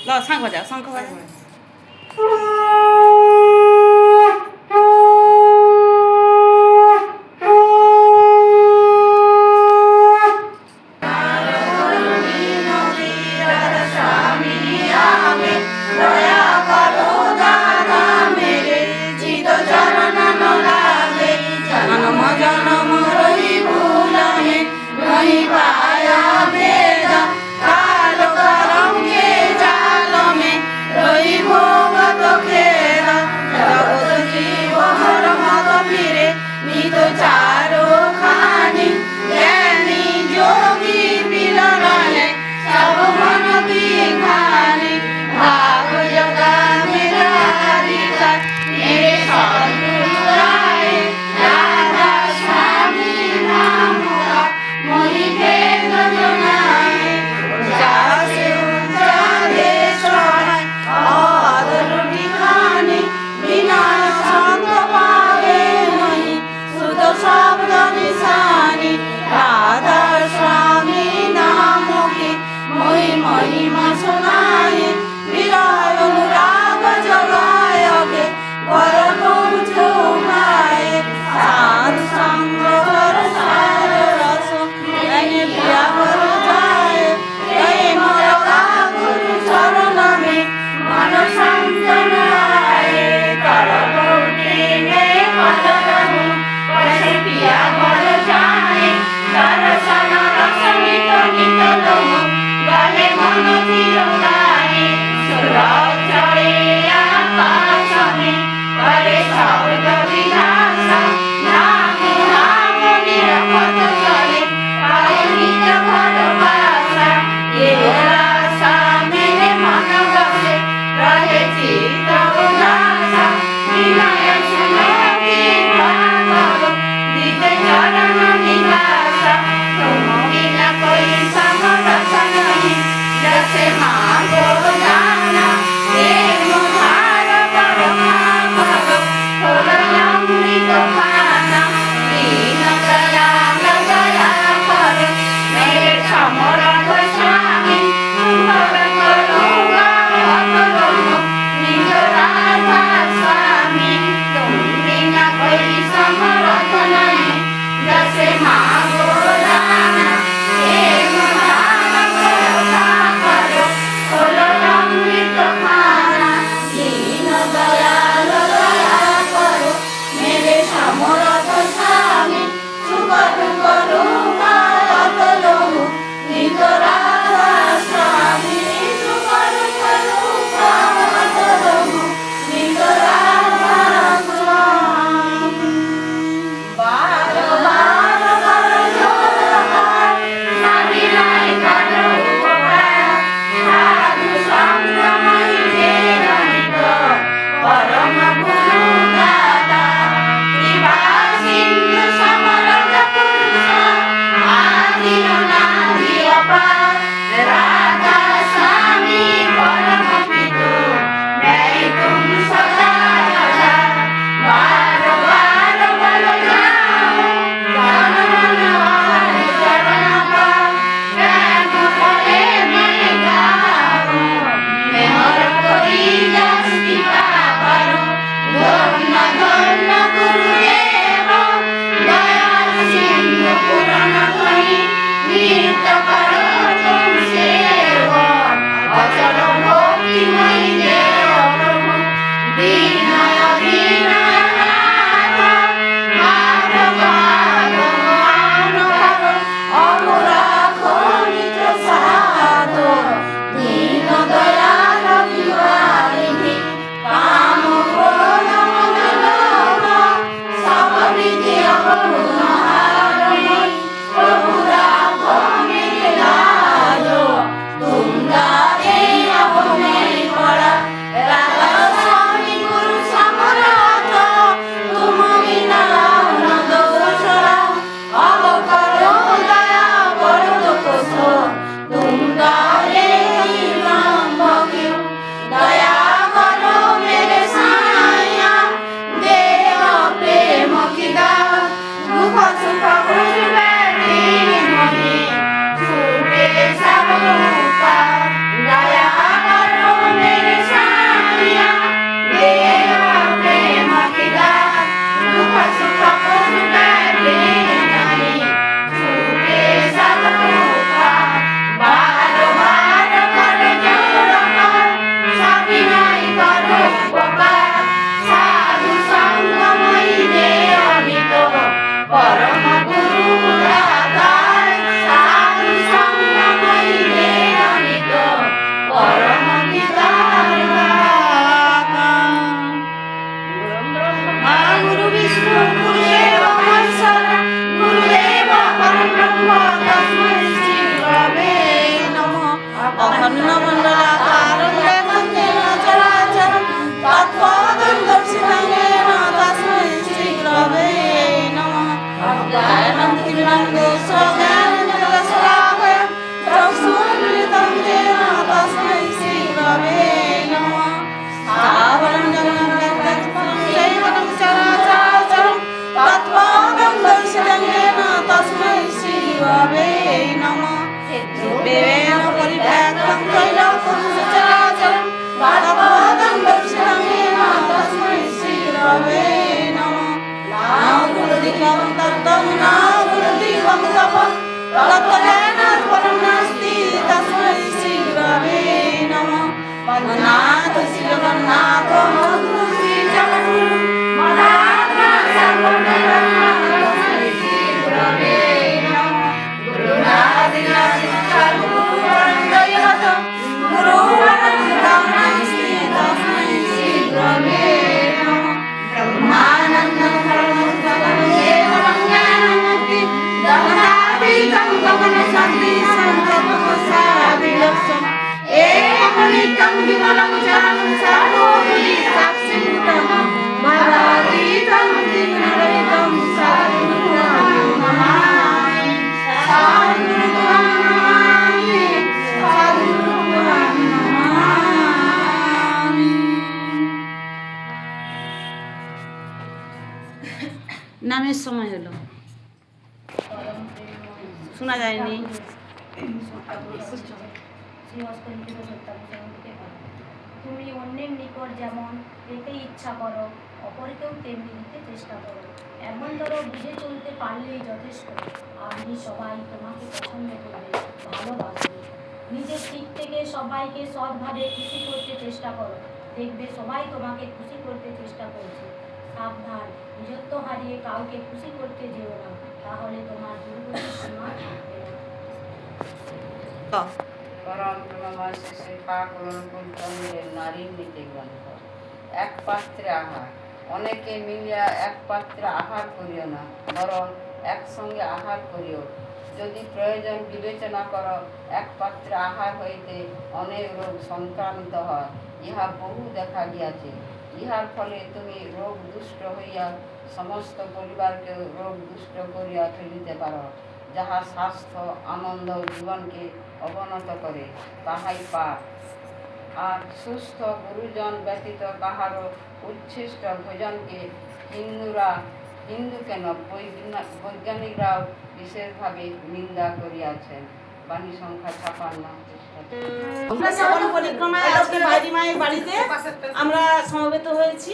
শঙ্খ বাজাও, শঙ্খ বাজাও। Tunga de abome para वंदनाथ Shri Jagannath गुरु श्री जगद्गुरु मदात्मा सर्वमेव श्री गुरवे नमः। गुरुरादिनाथ गुरु वंदयत गुरु वंदनाथ श्री गुरवे नमः। ब्रह्मानंदं परमोत्तमं केवलं ज्ञानमूर्ति दहनातीतं गगनसन्निधि संततमसाभिलक्षम् एकमनित्यं विमलं चरणं सर्वोपरि साक्षिभूतं भवातीतं त्रिगुणरहितं सद्गुरुं नमामि। सद्गुरुं नमामि, सद्गुरुं नमामि। নামের সময় হলো, শোনা যায়নি। তুমি অন্যের নিকট যেমন পেতে ইচ্ছা করো, অপরকেও তেমনি দিতে চেষ্টা করো। এমন ধরো বুঝে চলতে পারলেই যথেষ্ট। আপনি সবাই তোমাকে পছন্দ করবে, ভালোবাসবে। নিজের দিক থেকে সবাইকে সৎভাবে খুশি করতে চেষ্টা করো, দেখবে সবাই তোমাকে খুশি করতে চেষ্টা করছে। সাবধান, নিজত্ব হারিয়ে কাউকে খুশি করতে যেও না, তাহলে তোমার দুর্গতির সীমা থাকবে না। পরম প্রেমময় শ্রী ঠাকুর নারীর নীতি গ্রন্থ। এক পাত্রে আহার, অনেকে মিলিয়া এক পাত্রে আহার করিও না, বরং একসঙ্গে আহার করিও। যদি প্রয়োজন বিবেচনা করো, এক পাত্রে আহার হইতে অনেক রোগ সংক্রামিত হয়, ইহা বহু দেখা গিয়াছে। ইহার ফলে তুমি রোগ দুষ্ট হইয়া সমস্ত পরিবারকে রোগ দুষ্ট করিয়া ফেলিতে পারো। যাহা স্বাস্থ্য আনন্দ জীবনকে অবনত করে তাহাই পাপ। আর সুস্থ গুরুজন ব্যতীত কাহারও উচ্ছিষ্ট ভোজনকে হিন্দু কেন বৈজ্ঞানিকরাও বিশেষভাবে নিন্দা করিয়াছেন। বাণী সংখ্যা 56। আমরা শ্রাবণ পরিক্রমায় আজকে বাইরি মায়ের বাড়িতে আমরা সমবেত হয়েছি।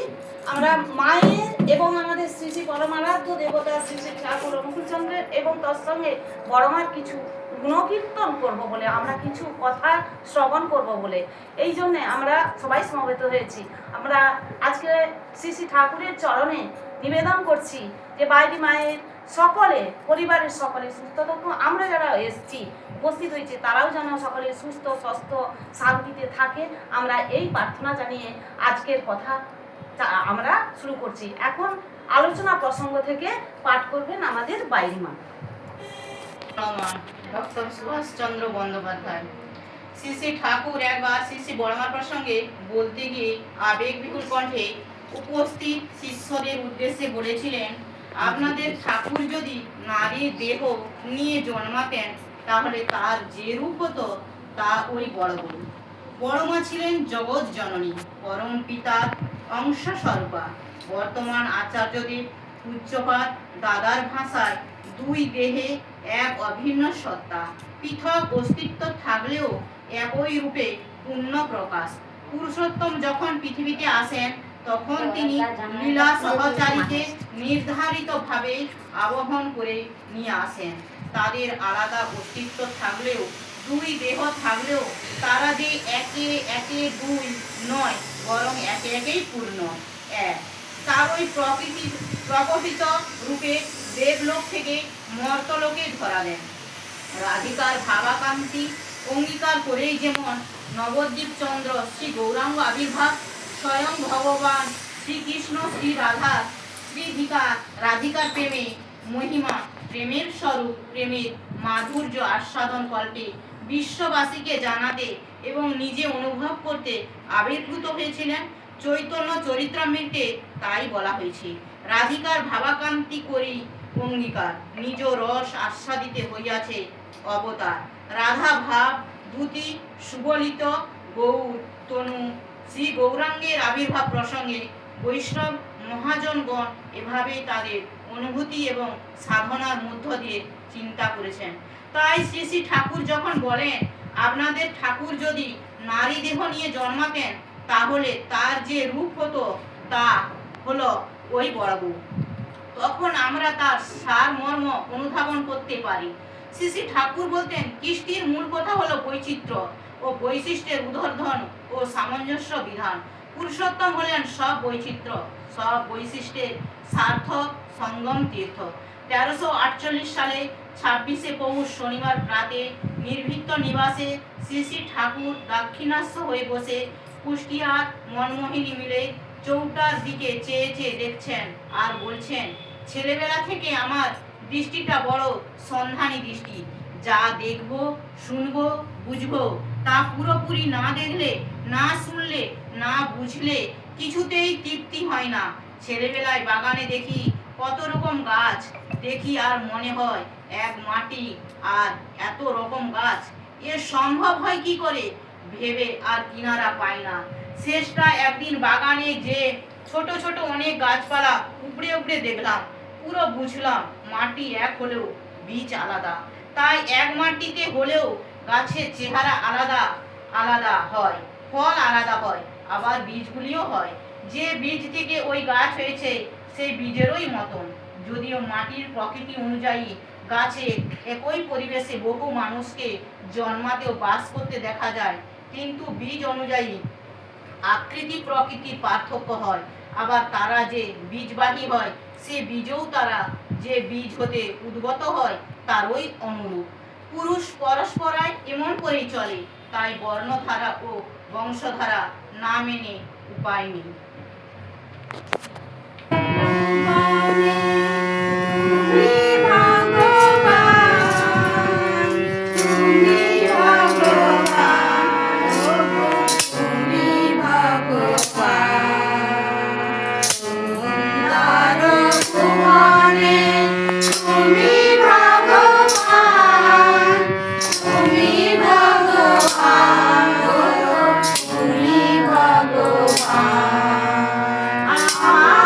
আমরা মায়ের এবং আমাদের শ্রী শ্রী পরমারাধ্য দেবতা শ্রী শ্রী ঠাকুর অনুকূলচন্দ্রের এবং তার সঙ্গে বড়মার কিছু গুণকীর্তন করব বলে, আমরা কিছু কথা শ্রবণ করব বলে, এই জন্যে আমরা সবাই সমবেত হয়েছি। আমরা আজকে শ্রী শ্রী ঠাকুরের চরণে নিবেদন করছি যে বাইরি মায়ের সকলে, পরিবারের সকলে সুস্থ থাকুন। আমরা যারা এসছি উপস্থিত হয়েছে তারাও যেন সকলে সুস্থ স্বাস্থ্য শান্তিতে থাকে, আমরা এই প্রার্থনা জানিয়ে আজকের কথা আমরা শুরু করছি। এখন আলোচনা প্রসঙ্গ থেকে পাঠ করবেন আমাদের বাইরি মা। ডক্টর সুভাষচন্দ্র বন্দ্যোপাধ্যায়। শ্রী শ্রী ঠাকুর একবার শ্রী শ্রী বড়মার প্রসঙ্গে বলতে গিয়ে আবেগ বিপুল কণ্ঠে উপস্থিত শিষ্যদের উদ্দেশ্যে বলেছিলেন, আপনাদের ঠাকুর যদি নারীর দেহ নিয়ে জন্মাতেন তাহলে তার যে রূপ হতো তা ওই বড়গুরু। বড়মা ছিলেন জগৎ জননী, পরম পিতার অংশস্বরূপা। বর্তমান আচার্যদেব পূজ্যপাদ দাদার ভাষায় দুই দেহে এক অভিন্ন সত্তা, পৃথক অস্তিত্ব থাকলেও একই রূপে পূর্ণ প্রকাশ। পুরুষোত্তম যখন পৃথিবীতে আসেন তখন তিনি লীলা সহচারীকে নির্ধারিতভাবে আবাহন করে নিয়ে আসেন। তাদের আলাদা অস্তিত্ব থাকলেও, দুই দেহ থাকলেও তারা যে একে একে দুই নয়, বরং একে একেই পূর্ণ এক। তার ওই প্রকটিত রূপে দেবলোক থেকে মর্তলোকে ধরালেন। রাধিকার ভাবাকান্তি অঙ্গীকার করেই যেমন নবদ্বীপ চন্দ্র শ্রী গৌরাঙ্গ আবির্ভাব, স্বয়ং ভগবান শ্রীকৃষ্ণ শ্রী রাধিকার প্রেমে মহিমা, প্রেমের স্বরূপ, প্রেমের মাধুর্য আস্বাদন কল্পে বিশ্ববাসীকে জানাতে এবং নিজে অনুভব করতে আবির্ভূত হয়েছিলেন। চৈতন্য চরিত্রামৃতে তাই বলা হয়েছে, রাধিকার ভাবাকান্তি করি অঙ্গীকার, নিজ রস আস্বাদিতে হইয়াছে অবতার। রাধা ভাব দ্যুতি সুবলিত গৌর তনু শ্রী গৌরাঙ্গের আবির্ভাব প্রসঙ্গে বৈষ্ণব মহাজনগণ এভাবেই তাদের অনুভূতি এবং সাধনার মধ্য দিয়ে চিন্তা করেছেন। তাই শ্রী শ্রী ঠাকুর যখন বলেন, আপনাদের ঠাকুর যদি নারী দেহ নিয়ে জন্মাতেন তাহলে তার যে রূপ হতো তা হলো ওই বড়বু, তখন আমরা তার সার মর্ম অনুধাবন করতে পারি। শ্রী শ্রী ঠাকুর বলতেন, কৃষ্টির মূল কথা হলো বৈচিত্র্য ও ও বৈশিষ্ট্যের উদর্ধন ও সামঞ্জস্য বিধান। পুরুষোত্তম হলেন সব বৈচিত্র্য, সব বৈশিষ্ট্যের সার্থক সঙ্গম তীর্থ। 1348 সালে 26শে পৌষ শনিবার প্রাতে নির্ভীত নিবাসে শ্রী শ্রী ঠাকুর দাক্ষিণাস্য হয়ে বসে কুষ্টিয়ার মনমোহিনী মিলে চৌটার দিকে চেয়ে চেয়ে দেখছেন আর বলছেন, ছেলেবেলা থেকে আমার দৃষ্টিটা বড় সন্ধানী দৃষ্টি। যা দেখবো, শুনবো, বুঝবো তা পুরোপুরি না দেখলে, না শুনলে, না বুঝলে কিছুতেই তৃপ্তি হয় না। ছেলেবেলায় বাগানে দেখি কত রকম গাছ, দেখি আর মনে হয় এক মাটি আর এত রকম গাছ, এ সম্ভব হয় কি করে ভেবে আর কিনারা পাই না। শেষটা একদিন বাগানে যে ছোট ছোট অনেক গাছপালা উপড়ে উপড়ে দেখলাম, পুরো বুঝলাম মাটি এক হলেও বীজ আলাদা। তাই এক মাটিতে হলেও গাছের চেহারা আলাদা আলাদা হয়, ফল আলাদা হয়, আবার বীজগুলিও হয়। যে বীজ থেকে ওই গাছ হয়েছে সেই বীজেরই মতন। যদিও মাটির প্রকৃতি অনুযায়ী গাছে একই পরিবেশে বহু মানুষকে জন্মাতে ও বাস করতে দেখা যায়, কিন্তু বীজ অনুযায়ী আকৃতি প্রকৃতির পার্থক্য হয়। আবার তারা যে বীজবাহী হয়, সে বীজও তারা যে বীজ হতে উদ্গত হয় তারই অনুরূপ। পুরুষ পরস্পরায় এমন করেই চলে, তাই বর্ণধারা ও বংশধারা না মেনে উপায় নেই। আ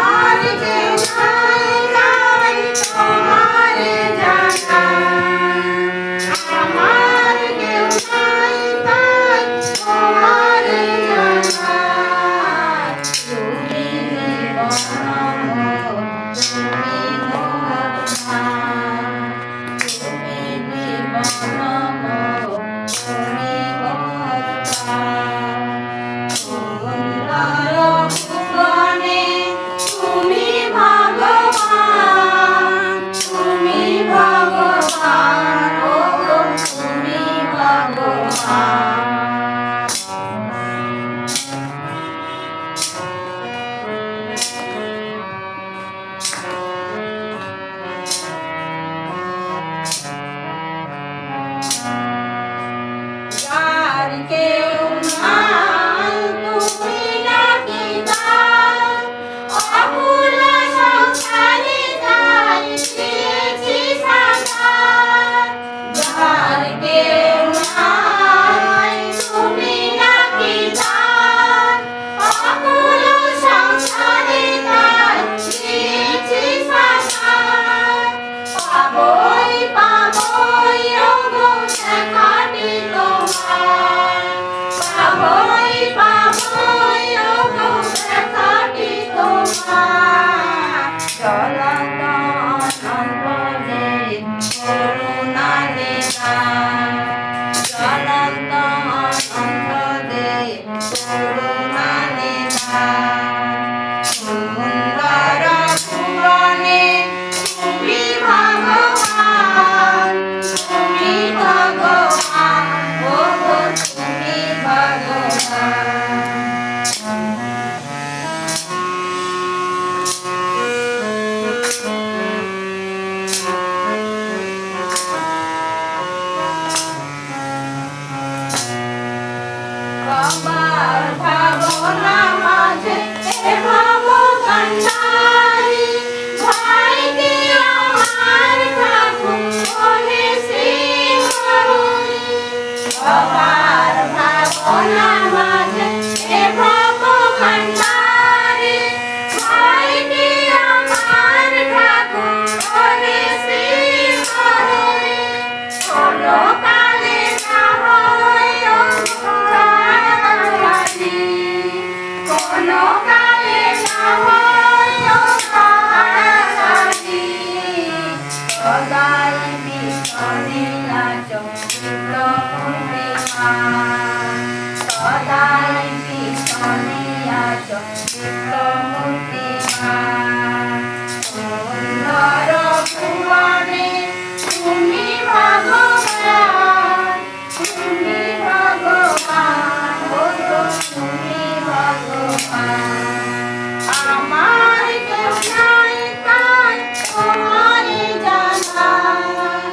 আমার কেউ নাই তাই তোমারে জানাই,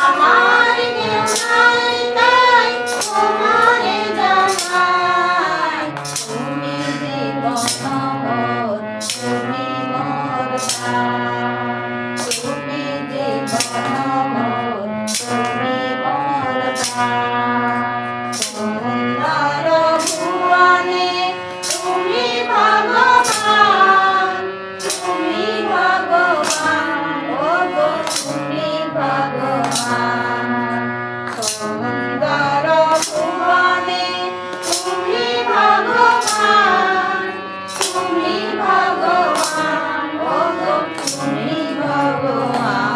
আমার কেউ নাই তাই তোমারে জানাই, তুমি জীবন মোর, তুমি মোর প্রাণ, তুমি জীবন মোর, তুমি মোর প্রাণ। সুন্দর ভুবনে তুমি ভগবান, তুমি ভগবান, ওগো তুমি ভগবান। সুন্দর ভুবনে তুমি ভগবান, তুমি ভগবান, ওগো তুমি ভগবান।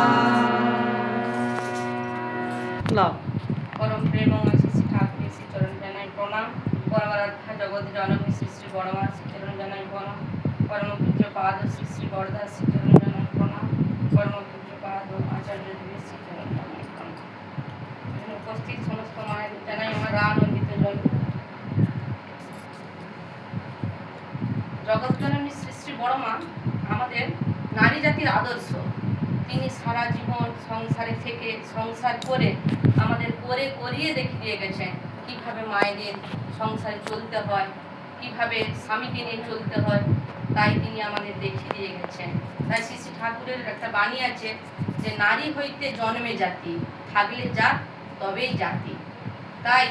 পরম প্রেমময় শ্রী শ্রী ঠাকুরের শ্রী চরণ জানাই প্রণাম। পরমারাধ্যা জগৎ জননী শ্রী শ্রী বড়মা শ্রী চরণ জানাই প্রণাম। পরম পূজ্য পাদ শ্রী শ্রী বরদাস শ্রী চরণ জানাই প্রণাম। পরম পূজ্য পাদ আচার্য দেবের শ্রী চরণ জানাই প্রণাম। এখানে উপস্থিত সমস্ত মায়ের জানাই আমার আনন্দিত জয়। জগৎ জননী শ্রী শ্রী বড়মা আমাদের নারী জাতির আদর্শ। তিনি সারা জীবন সংসারে থেকে সংসার করে আমাদের করিয়ে দেখিয়ে গেছেন কিভাবে মায়েদের সংসারে চলতে হয়, কিভাবে স্বামীকে নিয়ে চলতে হয়, তাই তিনি আমাদের দেখিয়ে দিয়ে গেছেন। তাই শ্রী শ্রী ঠাকুরের একটা বাণী আছে যে নারী হইতে জন্মে জাতি, থাকলে জাত তবেই জাতি। তাই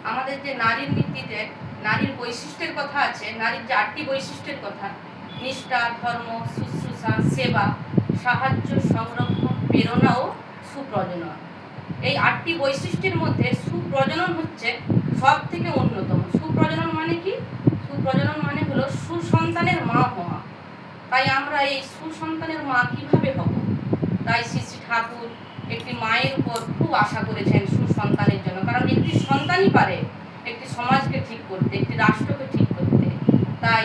আমাদের যে নারীর নীতিতে নারীর বৈশিষ্ট্যের কথা আছে, নারীর যে 8টি বৈশিষ্ট্যের কথা, নিষ্ঠা, ধর্ম, শুশ্রূষা, সেবা, সাহায্য, সংরক্ষণ, প্রেরণা ও সুপ্রজনন। এই 8টি বৈশিষ্ট্যের মধ্যে সুপ্রজনন হচ্ছে সব থেকে অন্যতম। সুপ্রজনন মানে কি? সুপ্রজনন মানে হলো সুসন্তানের মা হওয়া। তাই আমরা এই সুসন্তানের মা কিভাবে হব? তাই শ্রী শ্রী ঠাকুর একটি মায়ের উপর খুব আশা করেছেন সুসন্তানের জন্য। কারণ একটি সন্তানই পারে একটি সমাজকে ঠিক করতে, একটি রাষ্ট্রকে ঠিক করতে। তাই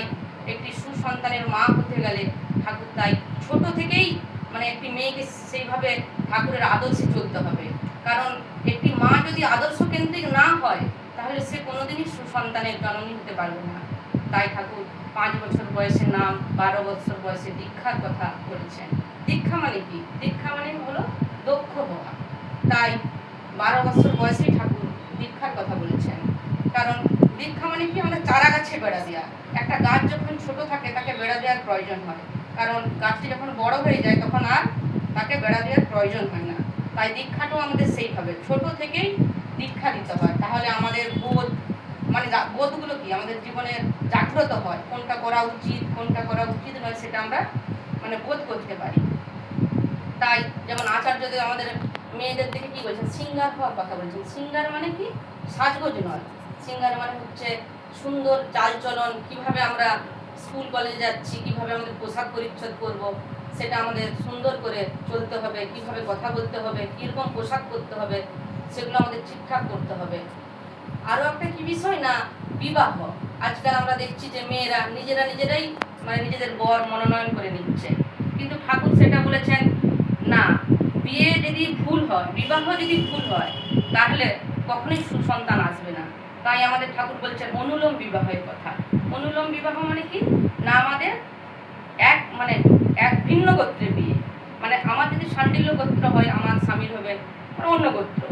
একটি সুসন্তানের মা হতে গেলে ঠাকুর তাই ছোট থেকেই মানে একটি মেয়েকে সেইভাবে ঠাকুরের আদর্শে চলতে হবে। কারণ একটি মা যদি আদর্শ কেন্দ্রিক না হয় তাহলে সে কোনোদিনই সুসন্তানের জননী হতে পারবে না। তাই ঠাকুর 5 বছর বয়সে নাম, 12 বছর বয়সে দীক্ষার কথা বলেছেন। দীক্ষা মানে কি? দীক্ষা মানে হলো দক্ষ হওয়া। তাই 12 বছর বয়সেই ঠাকুর দীক্ষার কথা বলেছেন। কারণ দীক্ষা মানে কি? আমাদের চারা গাছে বেড়া দেওয়া। একটা গাছ যখন ছোট থাকে তাকে বেড়া দেওয়ার প্রয়োজন হয়, কারণ গাছটি যখন বড় হয়ে যায় তখন আর তাকে বেড়া দেওয়ার প্রয়োজন হয় না। তাই দীক্ষাটাও আমাদের সেইভাবে ছোট থেকেই দীক্ষা দিতে হয়। তাহলে আমাদের বোধ মানে বোধগুলো কি আমাদের জীবনে জাগ্রত হয়, কোনটা করা উচিত কোনটা করা উচিত নয় সেটা আমরা মানে বোধ করতে পারি। তাই যেমন আচার্যদের আমাদের মেয়েদের থেকে কি বলছেন? সিঙ্গার হওয়ার কথা বলছেন। সিঙ্গার মানে কি? সাজগোজ নয়। সিঙ্গার মানে হচ্ছে সুন্দর চালচলন, কিভাবে আমরা স্কুল কলেজে যাচ্ছি, কিভাবে আমাদের পোশাক পরিচ্ছদ করব, সেটা আমাদের সুন্দর করে চলতে হবে, কিভাবে কথা বলতে হবে, কীরকম পোশাক করতে হবে, সেগুলো আমাদের ঠিকঠাক করতে হবে। আরও একটা কি বিষয় না, বিবাহ। আজকাল আমরা দেখছি যে মেয়েরা নিজেরাই মানে নিজেদের বর মনোনয়ন করে নিচ্ছে, কিন্তু ঠাকুর সেটা বলেছেন না, বিয়ে যদি ভুল হয়, বিবাহ যদি ভুল হয় তাহলে কখনোই সুসন্তান আসবে না। তাই আমাদের ঠাকুর বলছেন অনুলোম বিবাহের কথা। অনুলোম বিবাহ মানে কি না, আমাদের এক ভিন্ন গোত্রের বিয়ে। মানে আমার যদি শাণ্ডিল্য গোত্র হয়, আমার স্বামীর হবে অন্য গোত্র,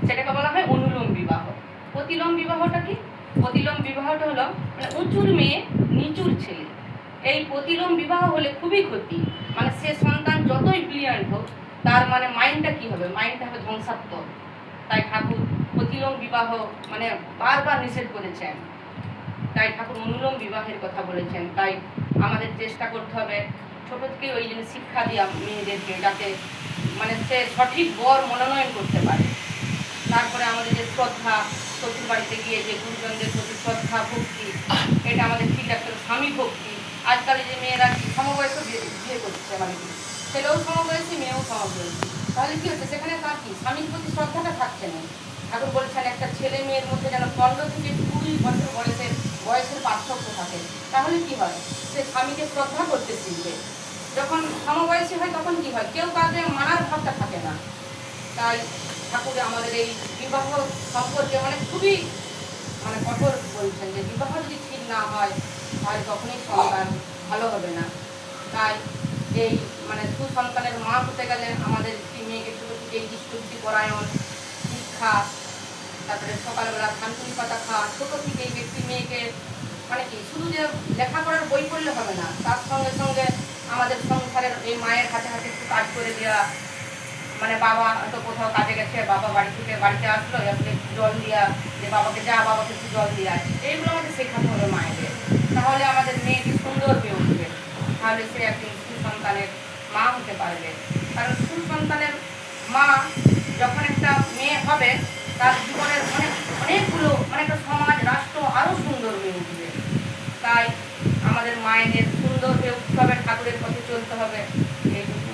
সেটাকে বলা হয় অনুলোম বিবাহ। প্রতিলোম বিবাহটা কি? প্রতিলোম বিবাহটা হলো মানে উঁচুর মেয়ে নিচুর ছেলে। এই প্রতিলোম বিবাহ হলে খুবই ক্ষতি। মানে সে সন্তান যতই ব্রিলিয়ান্ট হোক, তার মানে মাইন্ডটা কি হবে? মাইন্ডটা হবে ধ্বংসাত্মক। তাই ঠাকুর প্রতিলোম বিবাহ মানে বারবার নিষেধ করেছেন। তাই ঠাকুর অনুলোম বিবাহের কথা বলেছেন। তাই আমাদের চেষ্টা করতে হবে ছোট থেকে ওই জন্য শিক্ষা দেওয়া মেয়েদেরকে, যাতে মানে সে সঠিক বর মনোনয়ন করতে পারে। তারপরে আমাদের যে শ্রদ্ধা, শ্বশুর বাড়িতে গিয়ে যে গুরুজনদের প্রতি শ্রদ্ধা ভক্তি, এটা আমাদের ঠিক একটা স্বামী ভক্তি। আজকাল যে মেয়েরা সমবয়সে বিয়ে করছে, মানে ছেলেও সমবয়সী মেয়েও সমবয়সী, তাহলে কি হচ্ছে? সেখানে তার কি স্বামীর প্রতি শ্রদ্ধাটা থাকছে না। ঠাকুর বলেছেন একটা ছেলে মেয়ের মধ্যে যেন 15 থেকে 20 বছর বয়সের পার্থক্য থাকে, তাহলে কি হয়? সে স্বামীকে শ্রদ্ধা করতে শিখবে। যখন সমবয়সী হয় তখন কি হয়? কেউ কাউকে মানার ভাবটা থাকে না। তাই ঠাকুর আমাদের এই বিবাহ সম্পর্কে মানে খুবই মানে কঠোর বলছেন যে বিবাহ যদি ঠিক না হয় তাহলে তখনই সন্তান ভালো হবে না। তাই এই মানে সুসন্তানের মা হতে গেলে আমাদের একটি মেয়েকে ছোটো থেকে দৃষ্টি পরায়ণ শিক্ষা, তারপরে সকালবেলা ধানকুনি পাতা খাওয়া, ছোটো থেকে এই ব্যক্তি মেয়েকে মানে কি শুধু যে লেখাপড়ার বই পড়লে হবে না, তার সঙ্গে সঙ্গে আমাদের সংসারের এই মায়ের হাতে হাতে একটু কাজ করে দেওয়া, মানে বাবা হয়তো কোথাও কাজে গেছে, বাবা বাড়ি থেকে বাড়িতে আসলো, একটু জল দিয়া, যে বাবাকে যা বাবাকে একটু জল দিয়ে আসে, এইগুলো আমাদের শেখাতে হবে মায়েদের। তাহলে আমাদের মেয়েটি সুন্দর হয়ে উঠবে, তাহলে সে একদিন সুসন্তানের মা হতে পারবে। কারণ সুসন্তানের মা যখন একটা মেয়ে হবে, তার জীবনের অনেকগুলো মানে একটা সমাজ রাষ্ট্র আরও সুন্দর হয়ে উঠবে। তাই আমাদের মায়েদের সুন্দর হয়ে উঠতে হবে, ঠাকুরের পথে চলতে হবে। এইটুকু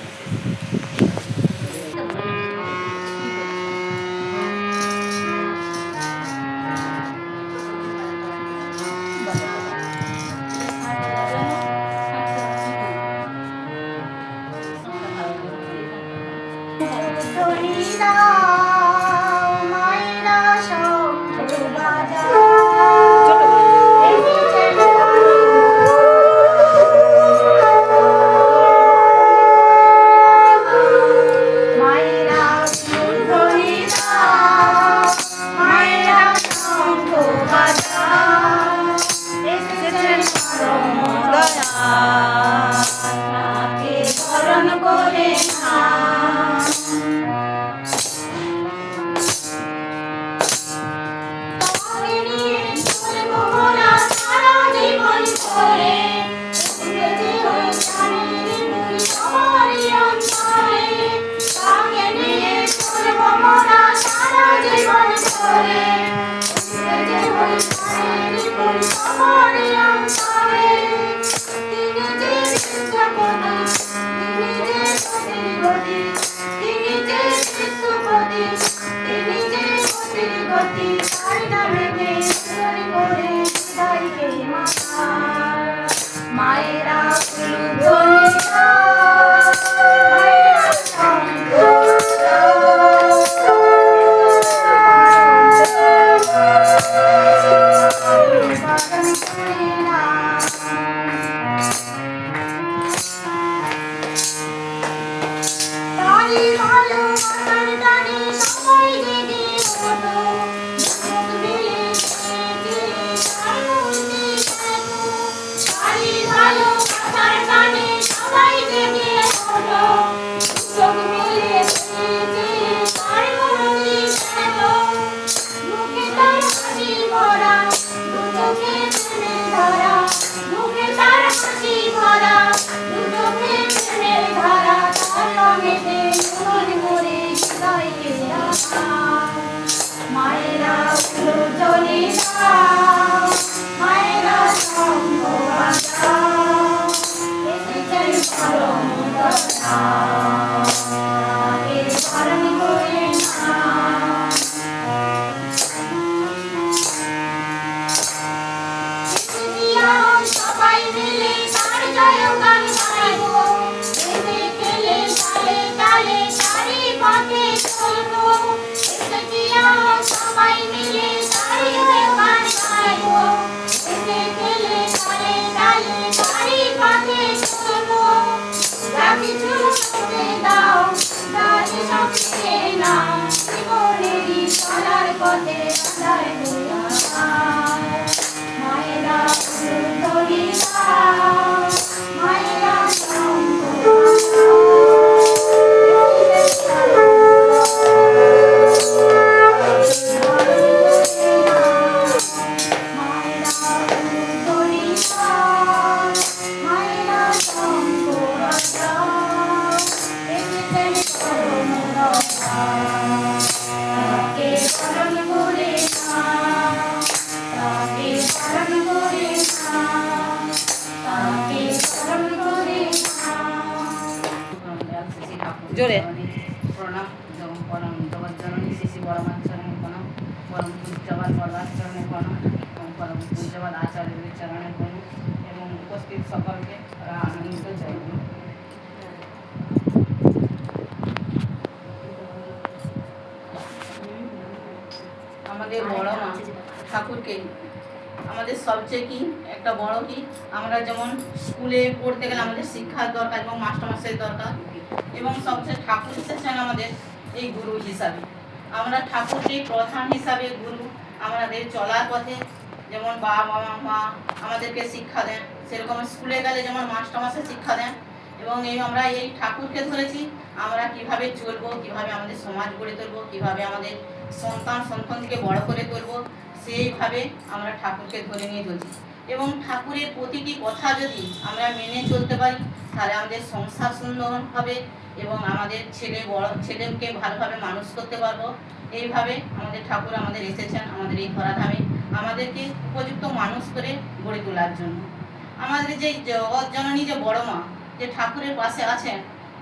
জোরে প্রণাম পরম জগজ্জননী শ্রী শ্রী বড়মাচরণে প্রণাম, পরম পূজ্যবাদ বরদাচরণে প্রণাম এবং পরম পূজ্যবাদ আচার্যের চরণে প্রণাম এবং উপস্থিত সকলকে আনন্দিত চাইব। আমাদের বড় মা ঠাকুরকে আমাদের সবচেয়ে কি একটা বড় কি, আমরা যেমন স্কুলে পড়তে গেলে আমাদের শিক্ষার দরকার এবং মাস্টারমশাইয়ের দরকার, এবং সবচেয়ে ঠাকুর এসেছেন আমাদের এই গুরু হিসাবে। আমরা ঠাকুরকে প্রধান হিসাবে গুরু, আমাদের চলার পথে যেমন বাবা মা আমাদেরকে শিক্ষা দেন, সেরকম স্কুলে গেলে যেমন মাস্টারমশাই শিক্ষা দেন, এবং আমরা এই ঠাকুরকে ধরেছি আমরা কিভাবে চলবো, কিভাবে আমাদের সমাজ গড়ে তুলবো, কিভাবে আমাদের সন্তানকে বড় করে তুলবো, সেইভাবে আমরা ঠাকুরকে ধরে নিয়ে চলছি। এবং ঠাকুরের প্রতিটি কথা যদি আমরা মেনে চলতে পারি তাহলে আমাদের সংসার সুন্দর হবে এবং আমাদের ছেলেকে ভালোভাবে মানুষ করতে পারবো। এইভাবে আমাদের ঠাকুর আমাদের এসেছেন আমাদের এই ধরাধামে আমাদেরকে উপযুক্ত মানুষ করে গড়ে তোলার জন্য। আমাদের যে জগৎ জননী যে বড় মা যে ঠাকুরের পাশে আছেন,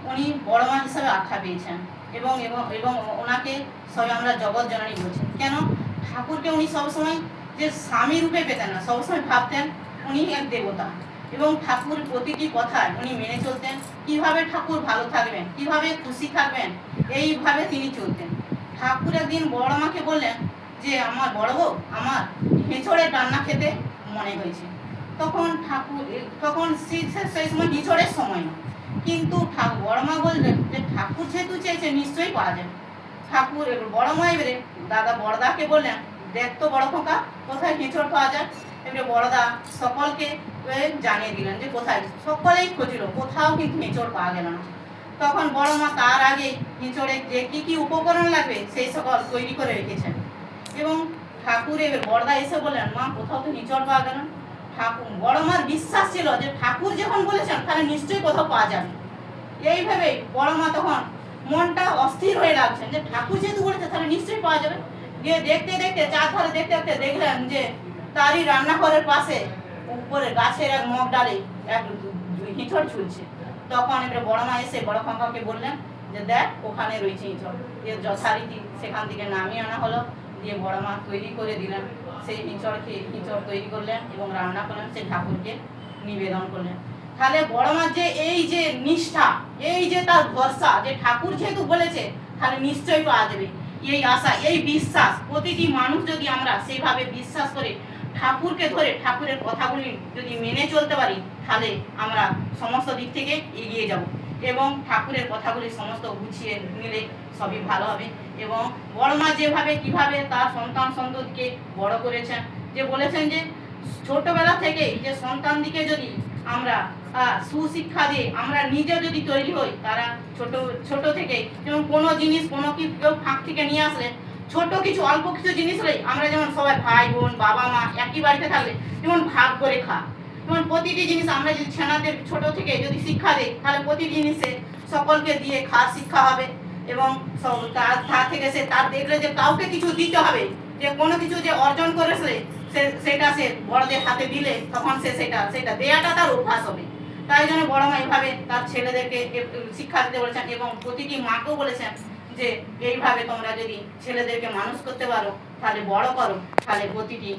উনি বড় মা হিসাবে আখ্যা পেয়েছেন এবং এবং এবং ওনাকে সবাই আমরা জগৎ জননী বলছি। কেন? ঠাকুরকে উনি সবসময় যে স্বামী রূপে পেতেন না, সবসময় ভাবতেন উনি এক দেবতা, এবং ঠাকুর প্রতিটি কথায় উনি মেনে চলতেন। কিভাবে ঠাকুর ভালো থাকবেন, কিভাবে খুশি থাকবেন, এইভাবে তিনি চলতেন। ঠাকুর একদিন বড় মাকে বললেন যে আমার বড় বউ, আমার হেঁচড়ের রান্না খেতে মনে হয়েছে। তখন সেই সময় হিঁচড়ের সময় না, কিন্তু বড় মা বললেন যে ঠাকুর যেহেতু চেয়েছে নিশ্চয়ই পাওয়া যাবে। ঠাকুর বড় মা এবারে বড়দাকে বললেন, দেখ তো বড় খোকা কোথায় হিঁচড় পাওয়া যায়। এবারে বড়দা সকলকে জানিয়ে দিলেন যে কোথায়, সকলেই খুঁজল, কোথাও কিন্তু হিঁচড় পাওয়া গেল না। তখন বড় মা তার আগে হিঁচড়ে যে কি কি উপকরণ লাগবে সেই সকল তৈরি করে রেখেছেন, এবং ঠাকুর এবার বড়দা এসে বললেন, মা কোথাও তো হিঁচড় পাওয়া গেল না। বড় মার বিশ্বাস ছিল যে ঠাকুর যখন বলেছেন তাহলে নিশ্চয়ই কোথাও পাওয়া যাবে। এইভাবে বড় মা তখন মনটা অস্থির হয়ে লাগছেন যে ঠাকুর যেহেতু বলেছে তাহলে নিশ্চয়ই পাওয়া যাবে। গিয়ে দেখতে দেখতে চারধারে দেখতে দেখতে দেখলেন যে তারই রান্নাঘরের পাশে উপরে গাছের এক মগ ডালে এক হিঁচড় ঝুলছে। তখন এবারে বড় মা এসে বড় কাকাকে বললেন যে দেখ ওখানে রয়েছে হিঁচড়। যথারীতি সেখান থেকে নামিয়ে আনা হলো, দিয়ে বড় মা তৈরি করে দিলেন। সেই হিঁচড় তৈরি করলেন এবং রান্না করলেন, সেই ঠাকুরকে নিবেদন করলেন। তাহলে বড় মার যে এই যে নিষ্ঠা, এই যে তার ভরসা যে ঠাকুর যেহেতু বলেছে তাহলে নিশ্চয়ই পাওয়া যাবে, এই আশা, এই বিশ্বাস প্রতিটি মানুষ যদি আমরা সেইভাবে বিশ্বাস করে ঠাকুরকে ধরে ঠাকুরের কথাগুলি যদি মেনে চলতে পারি তাহলে আমরা সমস্ত দিক থেকে এগিয়ে যাব এবং ঠাকুরের কথাগুলি সমস্ত গুছিয়ে নিলে সবই ভালো হবে। এবং বড় মা যেভাবে কিভাবে তার সন্তানকে বড় করেছেন, যে বলেছেন যে ছোটবেলা থেকে যে সন্তানদিকে যদি আমরা সুশিক্ষা দিয়ে আমরা নিজে যদি তৈরি হই, তারা ছোট থেকে যেমন কোনো জিনিস কোনো কেউ ফাঁক থেকে নিয়ে আসলে, ছোট কিছু অল্প কিছু জিনিস হলে আমরা যেমন সবাই ভাই বোন বাবা মা একই বাড়িতে থাকলে যেমন ভাগ করে খা, যেমন প্রতিটি জিনিস আমরা যদি ছেনাদের ছোট থেকে যদি শিক্ষা দিই তাহলে প্রতি জিনিসে সকলকে দিয়ে খাওয়ার শিক্ষা হবে, এবং তার থেকে সে তার দেখলে যে কাউকে কিছু দিতে হবে, যে কোনো কিছু যে অর্জন করেছে সেটা সে বড়দের হাতে দিলে তখন সে সেটা দেয়াটা তার অভ্যাস হবে। তাই জন্য বড় মা এইভাবে তার ছেলেদেরকে শিক্ষা দিতে বলেছেন এবং প্রতিটি মাকেও বলেছেন যে এইভাবে তোমরা যদি ছেলেদেরকে মানুষ করতে পারো তাহলে বড় করো, তাহলে প্রতিটি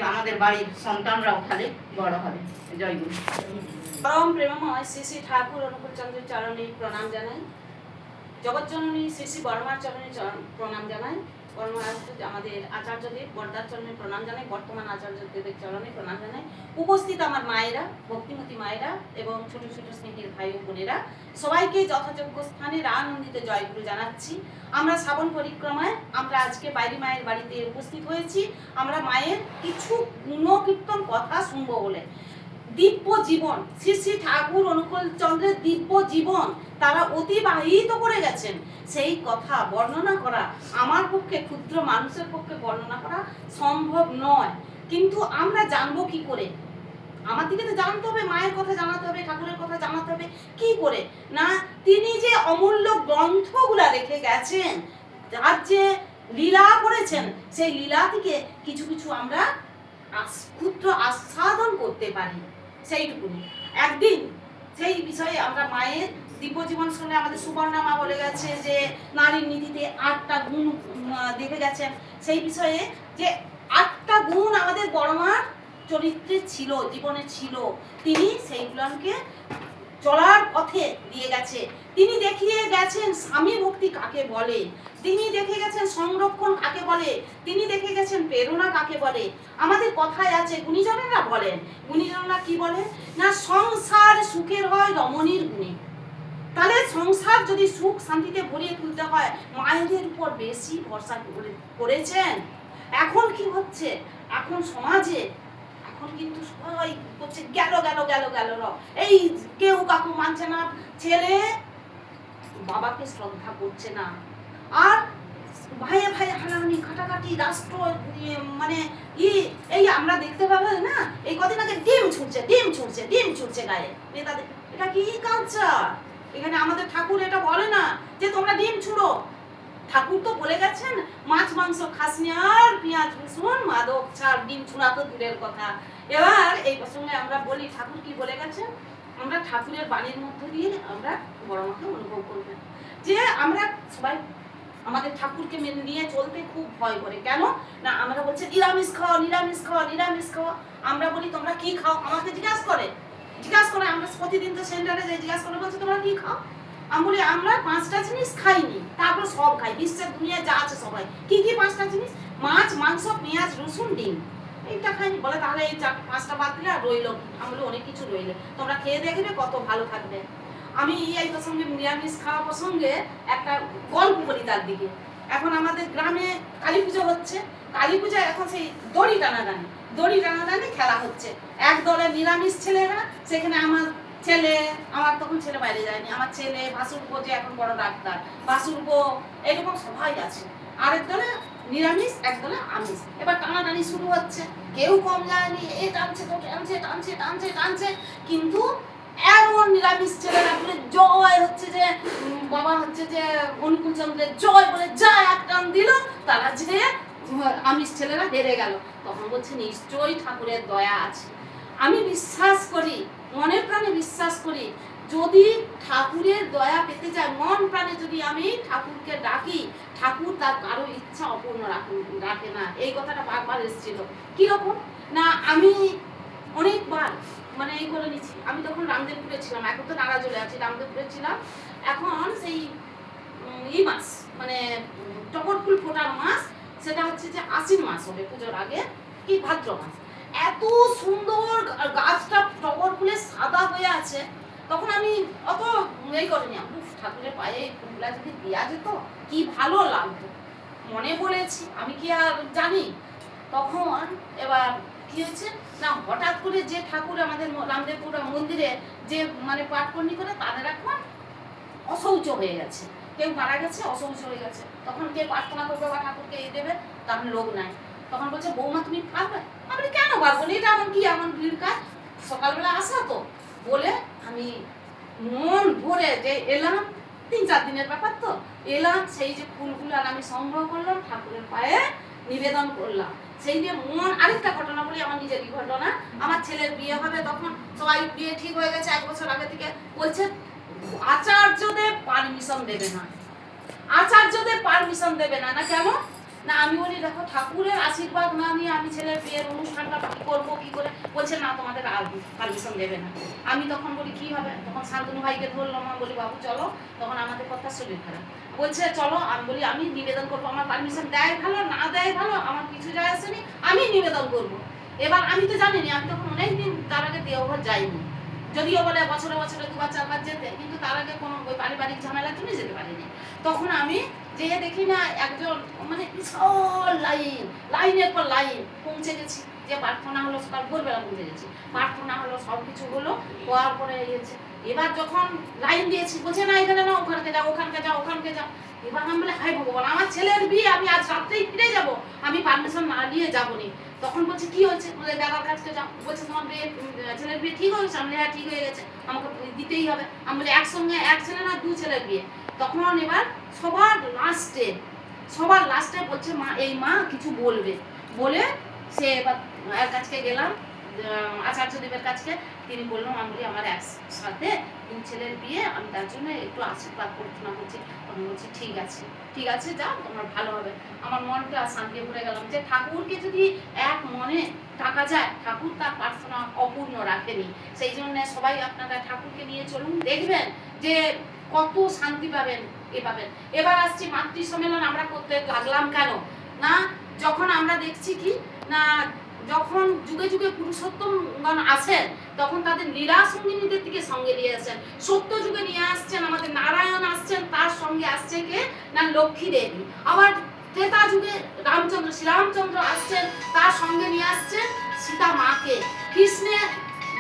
আমাদের বাড়ির সন্তানরাও তাহলে বড় হবে। জয় গুরু। পরম প্রেমময় শ্রী শ্রী ঠাকুর অনুকূল চন্দ্রের চরণে প্রণাম জানাই, জগৎজননী শ্রী শ্রী বড়মার চরণে প্রণাম জানাই, আমাদের আচার্যদেব বড়দার চরণে প্রণাম জানাই, বর্তমান আচার্যদেবের চরণে প্রণাম জানাই, উপস্থিত আমার মায়েরা, ভক্তিমতী মায়েরা এবং ছোট ছোট স্নেহের ভাই ও বোনেরা, সবাইকে যথাযোগ্য স্থানে আনন্দিত জয়গুরু জানাচ্ছি। আমরা শ্রাবণ পরিক্রমায় আমরা আজকে বাইরি মায়ের বাড়িতে উপস্থিত হয়েছি। আমরা মায়ের কিছু গুণকীর্তন কথা শুনবো বলে। দিব্য জীবন, শ্রী শ্রী ঠাকুর অনুকূল চন্দ্রের দিব্য জীবন তারা অতিবাহিত করে গেছেন, সেই কথা বর্ণনা করা আমার পক্ষে, ক্ষুদ্র মানুষের পক্ষে বর্ণনা করা সম্ভব নয়। কিন্তু আমরা জানবো কি করে? আমাদেরকে তো জানতে হবে, মায়ের কথা জানাতে হবে, ঠাকুরের কথা জানাতে হবে। কি করে না, তিনি যে অমূল্য গ্রন্থগুলা রেখে গেছেন, তার যে লীলা করেছেন, সেই লীলা থেকে কিছু কিছু আমরা ক্ষুদ্র আস্বাদন করতে পারি, সেইটুকুনি। একদিন সেই বিষয়ে আমরা মায়ের দিব্য জীবন শুনে আমাদের সুবর্ণা মা বলে গেছে যে নারীর নীতিতে 8টা গুণ দেখে গেছেন, সেই বিষয়ে যে 8টা গুণ আমাদের বড় মার চরিত্রে ছিল, জীবনে ছিল, তিনি সেইগুলোকে চলার পথে দিয়ে গেছে। তিনি দেখিয়ে গেছেন স্বামী ভক্তি কাকে বলে, তিনি দেখে গেছেন সংরক্ষণ কাকে বলে, তিনি দেখে গেছেন প্রেরণা কাকে বলে। আমাদের কথায় আছে, গুণীজনেরা বলেন, গুণীজনেরা কি বলে না, সংসার সুখের হয় রমণীর গুণে। তাহলে সংসার যদি সুখ শান্তিতে ভরিয়ে তুলতে হয়, মায়েদের উপর বেশি ভরসা করেছেন। এখন কি হচ্ছে, এখন সমাজে এখন কিন্তু সবাই করছে গেল গেল গেল গেল এই কেউ কাকু মানছে না, ছেলে বাবাকে শ্রদ্ধা করছে না, আর ভাইয়ে ভাইয়ে হানাহানি কাটাকাটি রাষ্ট্র মানে এই আমরা দেখতে পাবো না, এই কদিন আগে ডিম ছুটছে গায়ে নেতাদের। এটা কি কালচার? এখানে আমাদের ঠাকুর এটা বলে না যে তোমরা ডিম ছুড়ো। ঠাকুর তো বলে গেছেন মাছ মাংস খাসনি আর পেঁয়াজ রসুন মাদক ছাড়, ডিম ছুঁড়া তো দূরের কথা। এবার এই প্রসঙ্গে আমরা বলি ঠাকুর কি বলে গেছেন, আমরা ঠাকুরের বাণীর মধ্য দিয়ে আমরা বড় মাকে অনুভব করবেন যে আমরা সবাই আমাদের ঠাকুরকে মেনে নিয়ে চলতে খুব ভয় করে। কেন না, আমরা বলছি নিরামিষ খাও নিরামিষ খাও নিরামিষ খাও। আমরা বলি তোমরা কি খাও, আমাকে জিজ্ঞাসা করে আমরা প্রতিদিন তো সেন্টারে যাই, জিজ্ঞাসা করে বলছে তোমরা কি খাও। আমি বলি আমরা 5টা জিনিস খাইনি, তারপর সব খাই, বিশ্বের দুনিয়ায় যা আছে সবাই। কি কি 5টা জিনিস? মাছ মাংস পেঁয়াজ রসুন ডিম, এইটা খাইনি। বলে তাহলে এই 5টা বাদ দিলে আর রইলো? আমি বলি অনেক কিছু রইলে, তোমরা খেয়ে দেখবে কত ভালো থাকবে। আমি এই প্রসঙ্গে নিরামিষ খাওয়া প্রসঙ্গে একটা গল্প বলি তার দিকে। এখন আমাদের গ্রামে কালী পুজো হচ্ছে, কালী পূজায় এখন সেই দড়ি টানাটানি খেলা হচ্ছে। এক দলে নিরামিষ ছেলেরা, সেখানে আমার তখন ছেলে বাইরে যায়নি, আমার ছেলে ভাসুরপো যে এখন বড় ডাক্তার, ভাসুরপো এরকম সবাই আছে। আরেক দলে নিরামিষ, এক দলে আমিষ। এবার টানাটানি শুরু হচ্ছে, কেউ কম যায়নি, এ টানছে তো টানছে, কিন্তু এমন নিরামিষ ছেলেরা বলে জয় হচ্ছে যে বাবা হচ্ছে যে অনুকূল চন্দ্রের জয় বলে যা এক টান দিল, তারা যে আমিষ ছেলেরা হেরে গেল। তখন বলছে নিশ্চয়ই ঠাকুরের দয়া আছে। আমি বিশ্বাস করি, মনের প্রাণে বিশ্বাস করি, যদি ঠাকুরের দয়া পেতে যায়, মন প্রাণে যদি আমি ঠাকুরকে ডাকি, ঠাকুর তার কারো ইচ্ছা অপূর্ণ রাখে না। এই কথাটা বারবার এসেছিল। কিরকম না, আমি অনেকবার মানে এই করে নিচ্ছি। আমি তখন রামদেবপুরে ছিলাম, এখন তো নাড়া চলে আছি, রামদেবপুরে ছিলাম। এখন সেই মাস মানে টগর ফুল ফোটার মাস, সেটা হচ্ছে যে আশ্বিন মাস হবে পুজোর আগে, কি ভাদ্র মাস। এত সুন্দর গাছটা টগর ফুলে সাদা হয়ে আছে। তখন আমি অত এই করিনি, ঠাকুরের পায়ে ফুলগুলা যদি দেওয়া যেত কি ভালো লাগতো, মনে বলেছি, আমি কি আর জানি। তখন এবার কি হচ্ছে না, হঠাৎ করে যে ঠাকুর আমাদের রামদেবপুর মন্দিরে যে মানে পাঠকর্ণী করে, তাদের এখন অশৌচ হয়ে গেছে, কেউ মারা গেছে, অশৌচ হয়ে গেছে। তখন কে প্রার্থনা করবে বা ঠাকুরকে এই দেবে, তার লোক নাই। তখন বলছে বৌমা তুমি পারবে? আমি কেন পারবো না, এটা এমন ভিড় কাজ, সকালবেলা আসা তো বলে আমি মন ভরে যে এলাম, 3-4 দিনের ব্যাপার তো এলাম, সেই যে ফুলগুলো আর আমি সংগ্রহ করলাম, ঠাকুরের পায়ে নিবেদন করলাম। সেই নিয়ে মন। আরেকটা ঘটনা বলি, আমার নিজেরই ঘটনা। আমার ছেলের বিয়ে হবে, তখন সবাই বিয়ে ঠিক হয়ে গেছে 1 বছর আগে থেকে। বলছে আচার্যদের পারমিশন দেবে না। না কেন না, আমি বলি দেখো ঠাকুরের আশীর্বাদ না নিয়ে আমি ছেলের বিয়ের অনুষ্ঠানটা করবো কি করে? বলছে না, তোমাদের পারমিশন দেবে না। আমি তখন বলি কি হবে? তখন শান্তনু ভাইকে ধরলাম, আমি বলি বাবু চলো। তখন আমাদের কথা শরীর খারাপ, বলছে চলো। আমি বলি আমি নিবেদন করবো, আমার পারমিশন দেয় ভালো না দেয় ভালো, আমার কিছু যায় আসেনি, আমি নিবেদন করবো। এবার আমি তো জানিনি, আমি তখন অনেকদিন তার আগে দেওঘর যাইনি, যদিও বলে বছরে 2বার 4বার যেতে, কিন্তু তার আগে কোনো ওই পারিবারিক ঝামেলার জন্য যেতে পারিনি। তখন আমি যেয়ে দেখি না একজন মানে বিশাল লাইনের পর লাইন পৌঁছে গেছি, যে প্রার্থনা হলো, সকাল ভোরবেলা পৌঁছে গেছি, প্রার্থনা হলো, সব কিছু হলো, হওয়ার পরে গেছে। এবার যখন লাইন দিয়েছি, বলছে না এখানে না, ওখানকে যাও। এবার আমি বলে হাই ভগবান, আমার ছেলের বিয়ে, আমি আজ রাত্রেই ফিরে যাবো, আমি পারমিশন না দিয়ে যাবো নি। তখন বলছে কি হয়েছে? বলে দাদার কাছে যাও। বলছে তোমার ছেলের বিয়ে ঠিক হয়েছে? আমি হ্যাঁ ঠিক হয়ে গেছে, আমাকে দিতেই হবে। আমি বলি একসঙ্গে 1 ছেলে না 2 ছেলের বিয়ে? তখন এবার সবার লাস্টে বলছে মা কিছু বলবে বলে, সে এবার এর কাছে গেলাম, আচার্যদেবের কাছে তিনি বললাম আমি বলি আমার একসাথে 2 ছেলের বিয়ে, আমি তার জন্য একটু আশীর্বাদ প্রার্থনা করছি। তখন বলছি ঠিক আছে যাও, তোমার ভালো হবে। আমার মনটা শান্তি ভরে গেলাম যে ঠাকুরকে যদি এক মনে ডাকা যায়, ঠাকুর তার প্রার্থনা অপূর্ণ রাখেনি। সেই জন্য সবাই আপনারা ঠাকুরকে নিয়ে চলুন, দেখবেন যে কত শান্তি পাবেন পাবেন। এবার আসছি মাতৃ সম্মেলন আমরা করতে লাগলাম কেন না, যখন আমরা দেখছি কি না, যখন যুগে যুগে পুরুষোত্তমগণ আসেন তখন তাদের লীলা সঙ্গিনীদের দিকে সঙ্গে নিয়ে আসছেন। সত্য যুগে নিয়ে আসছেন আমাদের নারায়ণ আসছেন, তার সঙ্গে আসছে কে না লক্ষ্মী দেবী। আবার ত্রেতা যুগে শ্রীরামচন্দ্র আসছেন, তার সঙ্গে নিয়ে আসছেন সীতা মাকে। কৃষ্ণের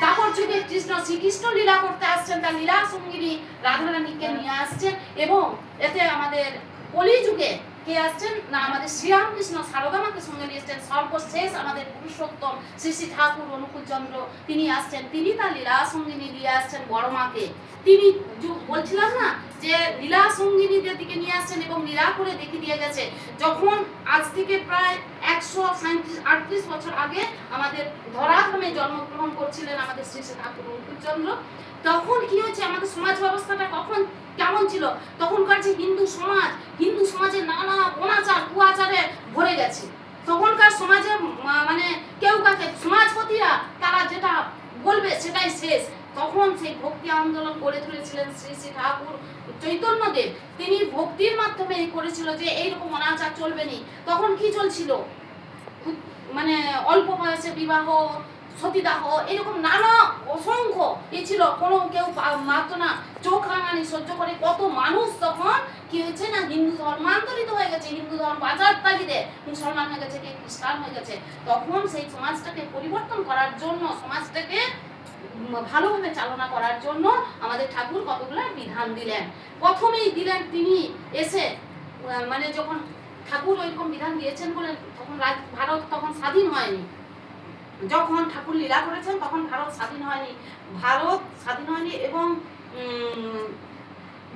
দাপর যুগে শ্রীকৃষ্ণ লীলা করতে আসছেন, তার লীলা সঙ্গিনী রাধারানীকে নিয়ে আসছেন। এবং এতে আমাদের কলি যুগে কে আসছেন না আমাদের শ্রীরামকৃষ্ণ সারদামাকে সঙ্গে নিয়ে এসছেন। সর্বশেষ আমাদের পুরুষোত্তম শ্রী শ্রী ঠাকুর অনুকূল চন্দ্র তিনি আসছেন, তিনি তার লীলা সঙ্গিনী নিয়ে আসছেন বড় মাকে। তিনি বলছিলাম না যে লীলা সঙ্গিনীদের দিকে নিয়ে আসছেন এবং লীলা করে দেখিয়ে দিয়ে গেছে। যখন আজ থেকে প্রায় 138 বছর আগে আমাদের ধরাধামে জন্মগ্রহণ করছিলেন আমাদের শ্রী শ্রী ঠাকুর অনুকূল চন্দ্র, তখন কি হয়েছে আমাদের সমাজ ব্যবস্থাটা কখন কেমন ছিল। তখনকার যে হিন্দু সমাজে নানা অনাচার কুয়াচারে ভরে গেছে। তখনকার সমাজে মানে কেউ কাকে সমাজপতিরা তারা যেটা বলবে সেটাই শেষ। তখন সেই ভক্তি আন্দোলন গড়ে তুলেছিলেন শ্রী শ্রী ঠাকুর চৈতন্যদেব। তিনি ভক্তির মাধ্যমে করেছিল যে এইরকম অনাচার চলবে না। তখন কি চলছিল, মানে অল্প বয়সে বিবাহ, সতীদাহ, এরকম নানা অসংখ্য ছিল। কোনো কেউ মানত না, চোখ রাঙানি সহ্য করে কত মানুষ তখন কি হয়েছে না হিন্দু ধর্মান্তরিত হয়ে গেছে, হিন্দু ধর্ম বাজার তাগিদে মুসলমান হয়ে গেছে, কে খ্রিস্টান হয়ে গেছে। তখন সেই সমাজটাকে পরিবর্তন করার জন্য, সমাজটাকে ভালোভাবে চালনা করার জন্য আমাদের ঠাকুর কতগুলো বিধান দিলেন। প্রথমেই দিলেন তিনি এসে মানে যখন ঠাকুর ওইরকম বিধান দিয়েছেন বলে তখন ভারত তখন স্বাধীন হয়নি। যখন ঠাকুর লীলা করেছেন তখন ভারত স্বাধীন হয়নি এবং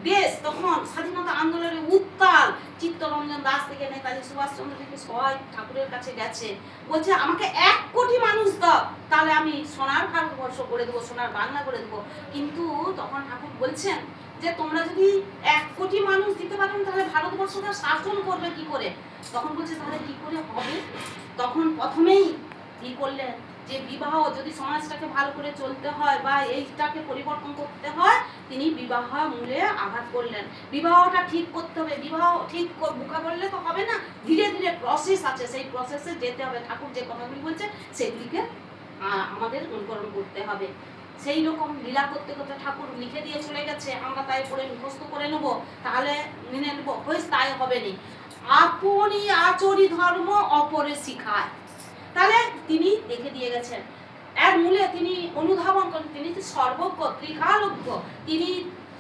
দেশ তখন স্বাধীনতা আন্দোলনের উত্তাল। চিত্তরঞ্জন দাস থেকে নেতাজি সুভাষচন্দ্র থেকে সবাই ঠাকুরের কাছে গেছে, বলছে আমাকে 1 কোটি মানুষ দাও, তাহলে আমি সোনার ভারতবর্ষ করে দেবো, সোনার বাংলা করে দেবো। কিন্তু তখন ঠাকুর বলছেন যে তোমরা যদি 1 কোটি মানুষ দিতে পারেন তাহলে ভারতবর্ষটা শাসন করবে কি করে। তখন বলছে তাহলে কি করে হবে। তখন প্রথমেই কি করলেন যে বিবাহ যদি সমাজটাকে ভালো করে চলতে হয় বা এইটাকে পরিবর্তন করতে হয়, তিনি বিবাহ মূলে আঘাত করলেন। বিবাহটা ঠিক করতে হবে, বিবাহ ঠিক বুকা করলে তো হবে না, ধীরে ধীরে প্রসেস আছে, সেই প্রসেসে যেতে হবে। ঠাকুর যে কথাগুলি বলছে সেগুলিকে আমাদের অনুকরণ করতে হবে। সেই রকম লীলা করতে করতে ঠাকুর লিখে দিয়ে চলে গেছে, আমরা তাই পড়ে মুখস্থ করে নেব, তাহলে মেনে নেব, হয়েছে তাই হবে না। আপনি আচরি ধর্ম অপরে শিখায়, তাহলে তিনি দেখে দিয়ে গেছেন। এর মূলে তিনি অনুধাবন করেন, তিনি সর্বজ্ঞ, ত্রিকালজ্ঞ, তিনি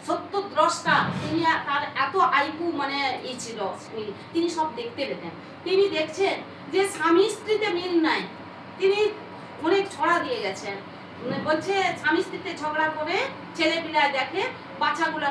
সত্যদ্রষ্টা, তিনি তার এত আইকু মানে ই ছিল, তিনি সব দেখতে পেতেন। তিনি দেখছেন যে স্বামী স্ত্রীতে মিল নাই, তিনি অনেক ছড়া দিয়ে গেছেন। বলছে স্বামী স্ত্রীতে ঝগড়া করে ছেলে পিলায় দেখে, বাচ্চাগুলো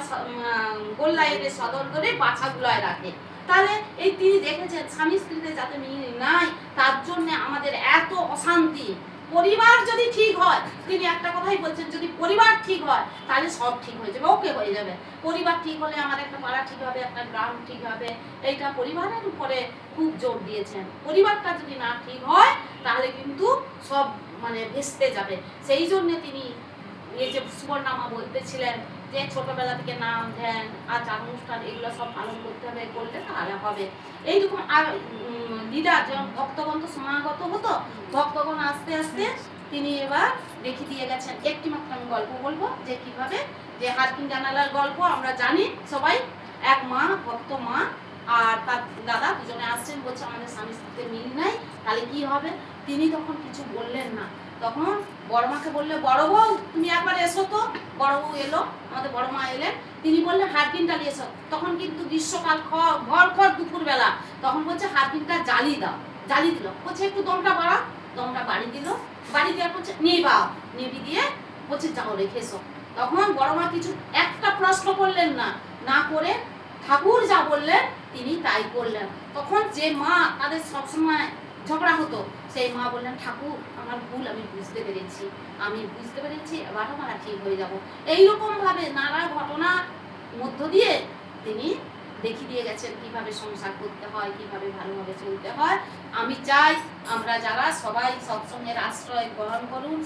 গোল্লায় সদর করে বাচ্চাগুলোয় রাখে। তাহলে এই তিনি দেখেছেন স্বামী স্ত্রীতে যাতে মিল নাই, তার জন্য আমাদের এত অশান্তি। পরিবার যদি ঠিক হয়, তিনি একটা কথাই বলছেন, যদি পরিবার ঠিক হয় তাহলে সব ঠিক হয়ে যাবে, ওকে হয়ে যাবে। পরিবার ঠিক হলে আমার একটা পাড়া ঠিক হবে, একটা গ্রাম ঠিক হবে। এইটা পরিবারের উপরে খুব জোর দিয়েছেন। পরিবারটা যদি না ঠিক হয় তাহলে কিন্তু সব মানে ভেস্তে যাবে। সেই জন্য তিনি এই যে সুবর্ণামা বলতেছিলেন যে ছোটবেলা থেকে নাম ধ্যান আচার অনুষ্ঠান এগুলো সব পালন করতে হবে, করলে তাহলে হবে। এইরকম আর লিডার যেমন ভক্তগণ তো সমাগত হতো, ভক্তগণ আস্তে আস্তে তিনি এবার দেখিয়ে দিয়ে গেছেন। একটি মাত্র আমি গল্প বলবো যে কিভাবে, যে হারকিন জানালার গল্প আমরা জানি সবাই। এক মা, ভক্ত মা আর তার দাদা দুজনে আসছেন, বলছে আমাদের স্বামী স্ত্রীতে মিল নাই, তাহলে কি হবে। তিনি তখন কিছু বললেন না। তখন বড় মাকে বললে, বড় বউ তুমি একবার এসো তো। বড় বউ এলো, আমাদের বড় মা এলেন। তিনি বললেন হারকিনটা নিয়ে এসো। তখন কিন্তু গ্রীষ্মকাল, ঘর দুপুরবেলা। তখন বলছে হারকিনটা জ্বালি দাও। জ্বালি দিল, বলছে একটু দমটা বাড়া। দমটা বাড়ি দিল, বাড়ি দেওয়ার বলছে নিবাও, নিবি দিয়ে বলছে যাও রেখে এসো। তখন বড় মা কিছু একটা প্রশ্ন করলেন না, না করে ঠাকুর যা বললেন তিনি তাই করলেন। তখন যে মা তাদের সবসময় ঝগড়া হতো, সেই মা বললেন, ঠাকুর আমার ভুল আমি বুঝতে পেরেছি, এবার আমরা ঠিক হয়ে যাব। এইরকমভাবে নানা ঘটনা মধ্য দিয়ে তিনি দেখিয়ে দিয়ে গেছেন কিভাবে সংসার করতে হয়, কিভাবে ভালোভাবে চলতে হয়। আমি চাই আমরা যারা সবাই সৎসঙ্গের আশ্রয় গ্রহণ করুন,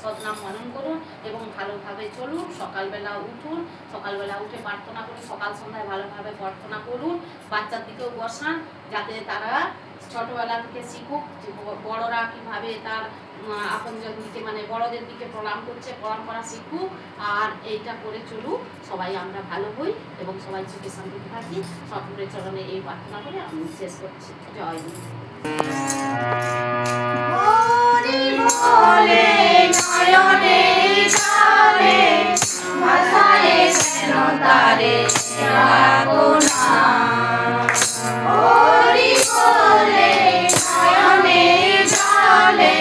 সৎনাম মনন করুন এবং ভালোভাবে চলুন। সকালবেলা উঠুন, সকালবেলা উঠে প্রার্থনা করুন, সকাল সন্ধ্যায় ভালোভাবে প্রার্থনা করুন। বাচ্চার দিকেও বসান, যাতে তারা ছোটবেলা থেকে শিখুক যে বড়রা কিভাবে তার আপনজন দিকে মানে বড়দের দিকে প্রণাম করছে, প্রণাম করা শিখুক। আর এইটা করে চলুক, সবাই আমরা ভালো হই এবং সবাই সুখে শান্তিতে থাকি। ঠাকুরের চরণে এই প্রার্থনা করে আমি শেষ করছি। জয় গুরু। হরি বলে নয়নে কালে ভাষায় কেন তারে রাখো না। হরি বলে নয়নে কালে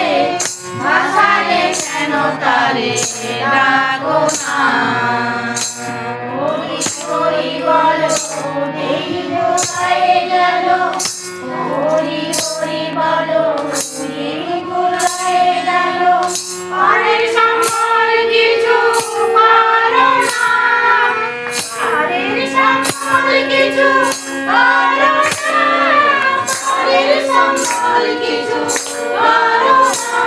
ভাষায় কেন তারে রাখো না। হরি হরি বলো দেই কোথায় গেল, হরি হরি বলো দেই কোথায় গেল। পারের সম্বল কিছু পারো না, পারের সম্বল কিছু পারো না, পারের সম্বল কিছু পারো না,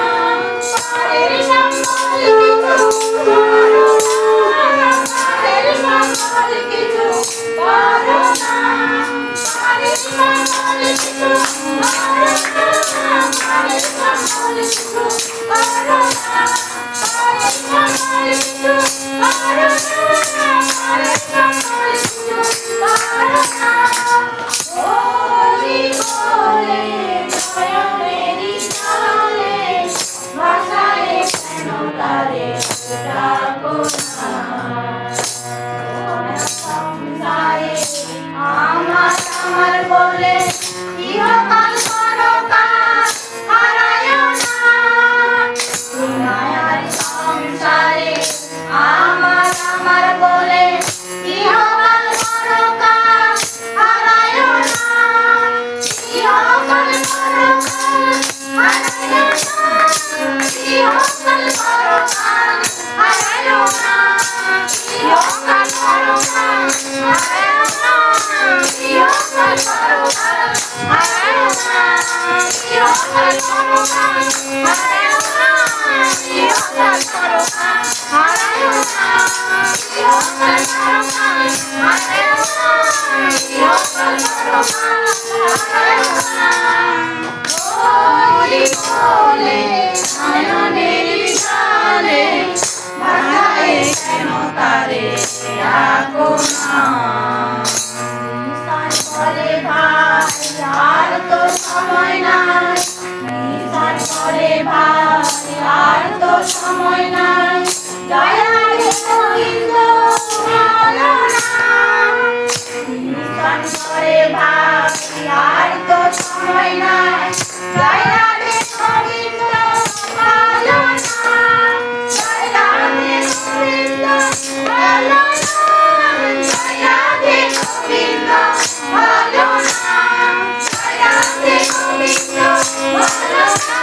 পারের সম্বল কিছু পারো না, পারের সম্বল কিছু পারো না, পারের সম্বল কিছু পারো না, পারের সম্বল কিছু পারো না, পারের সম্বল কিছু পারো না, পারের সম্বল কিছু পারো না। হরি বলে নয়নেরি কালে ভাষায় কেন তারে ডাকো না। সংসারে আমার আমার বলে ইহকাল পরকাল হারায় না। মায়ার সংসারে আমার আমার বলে ইহকাল পরকাল হারায় না। ইহকাল পরকাল হারায় না, ইহকাল পরকাল হারায় না, ইহকাল পরকাল হারায় না, ইহকাল পরকাল হারায় না, ইহকাল পরকাল হারায় না, ইহকাল পরকাল হারায় না, ইহকাল পরকাল হারায় না, ইহকাল পরকাল হারায় না। হরি বলে নয়নের কালে ভাষায় কেন তারে রাখো না। নিশান করে ভাই আর তো সময় নাই, নিশান করে ভাই আর তো সময় নাই। দয়াল গোবিন্দ ভালো না, নিশান করে ভাই আর তো সময় নাই। দয়াল গোবিন্দ ভালো না, দয়াল গোবিন্দ ভালো না, দয়াল গোবিন্দ ভালো না, দয়াল গোবিন্দ ভালো না,